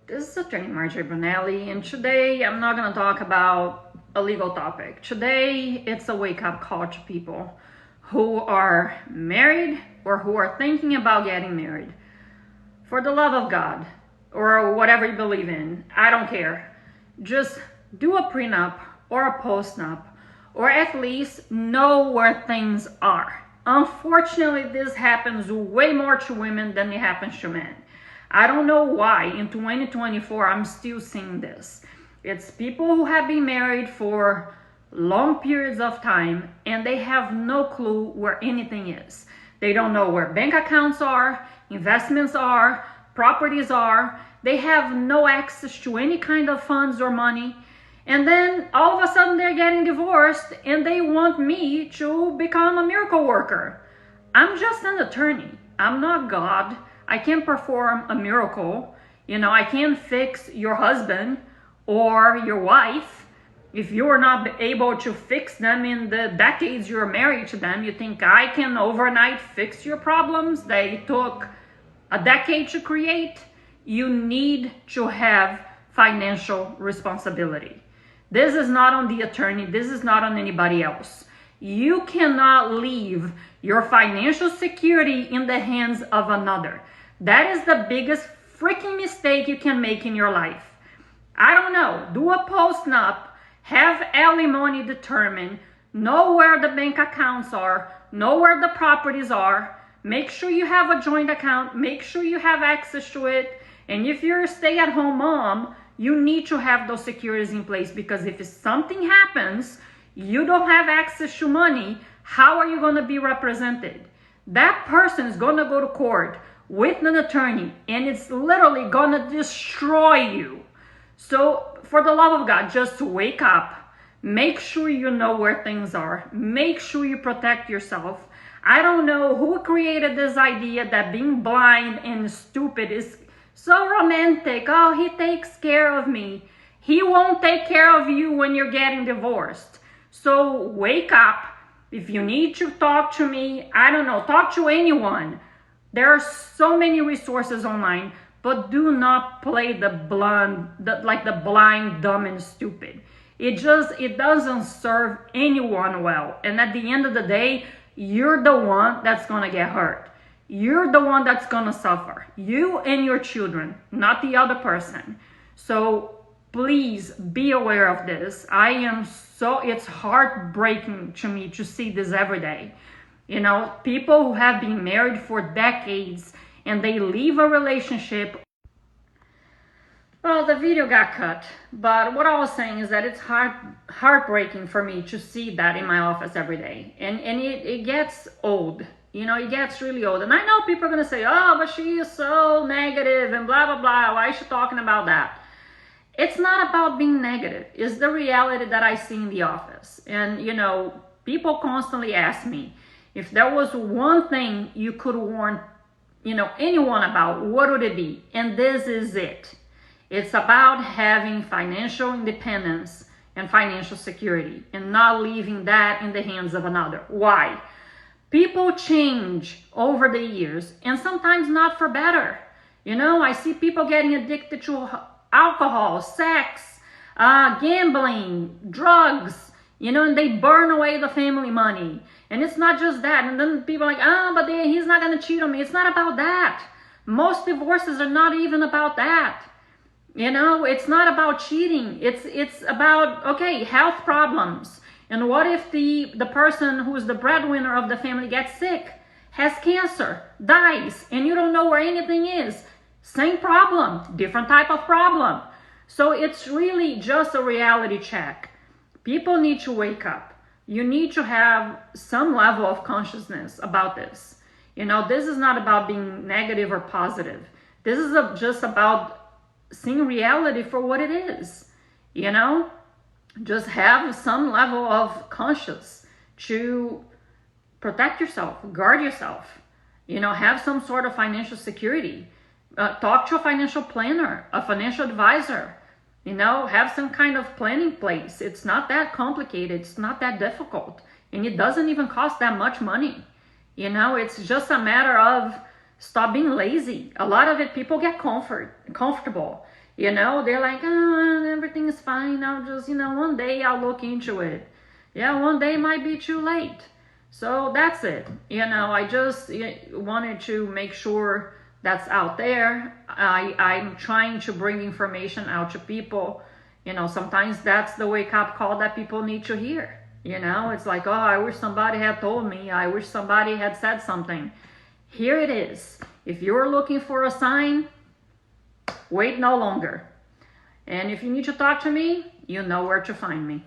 This is Attorney Marjorie Brunelli, and today I'm not going to talk about a legal topic. Today, it's a wake-up call to people who are married or who are thinking about getting married. For the love of God, or whatever you believe in, I don't care. Just do a prenup or a postnup, or at least know where things are. Unfortunately, this happens way more to women than it happens to men. I don't know why in 2024 I'm still seeing this. It's people who have been married for long periods of time and they have no clue where anything is. They don't know where bank accounts are, investments are, properties are. They have no access to any kind of funds or money. And then all of a sudden they're getting divorced and they want me to become a miracle worker. I'm just an attorney. I'm not God. I can't perform a miracle. I can't fix your husband or your wife. If you're not able to fix them in the decades you're married to them, you think I can overnight fix your problems they took a decade to create? You need to have financial responsibility. This is not on the attorney. This is not on anybody else. You cannot leave your financial security in the hands of another. That is the biggest freaking mistake you can make in your life. I don't know. Do a postnup. Have alimony determined. Know where the bank accounts are. Know where the properties are. Make sure you have a joint account. Make sure you have access to it. And if you're a stay-at-home mom, you need to have those securities in place, because if something happens, you don't have access to money, how are you going to be represented? That person is going to go to court with an attorney and it's literally going to destroy you. So for the love of God, just wake up. Make sure you know where things are. Make sure you protect yourself. I don't know who created this idea that being blind and stupid is so romantic. Oh, he takes care of me. He won't take care of you when you're getting divorced. So wake up. If you need to talk to me, I don't know, talk to anyone. There are so many resources online, but do not play the blind, dumb and stupid. It doesn't serve anyone well. And at the end of the day, you're the one that's gonna get hurt. You're the one that's gonna suffer. You and your children, not the other person. So please be aware of this. It's heartbreaking to me to see this every day. People who have been married for decades and they leave a relationship. Well, the video got cut, but what I was saying is that it's heartbreaking for me to see that in my office every day. And it gets old. It gets really old. And I know people are going to say, oh, but she is so negative and blah, blah, blah. Why is she talking about that? It's not about being negative. It's the reality that I see in the office. And, people constantly ask me, if there was one thing you could warn, anyone about, what would it be? And this is it. It's about having financial independence and financial security and not leaving that in the hands of another. Why? People change over the years and sometimes not for better. I see people getting addicted to alcohol, sex, gambling, drugs, and they burn away the family money. And it's not just that. And then people are like, but he's not going to cheat on me. It's not about that. Most divorces are not even about that. It's not about cheating. It's about, okay, health problems. And what if the person who is the breadwinner of the family gets sick, has cancer, dies, and you don't know where anything is? Same problem, different type of problem. So it's really just a reality check. People need to wake up. You need to have some level of consciousness about this. This is not about being negative or positive. This is just about seeing reality for what it is. Just have some level of conscience to protect yourself, guard yourself, have some sort of financial security. Talk to a financial planner, a financial advisor, have some kind of plan in place. It's not that complicated. It's not that difficult. And it doesn't even cost that much money. It's just a matter of stop being lazy. A lot of it, people get comfortable. You know, they're like, oh, everything is fine. I'll just, one day I'll look into it. Yeah, one day might be too late. So that's it. I just wanted to make sure that's out there. I'm trying to bring information out to people. Sometimes that's the wake-up call that people need to hear. It's like, oh, I wish somebody had told me. I wish somebody had said something. Here it is. If you're looking for a sign, wait no longer. And if you need to talk to me, you know where to find me.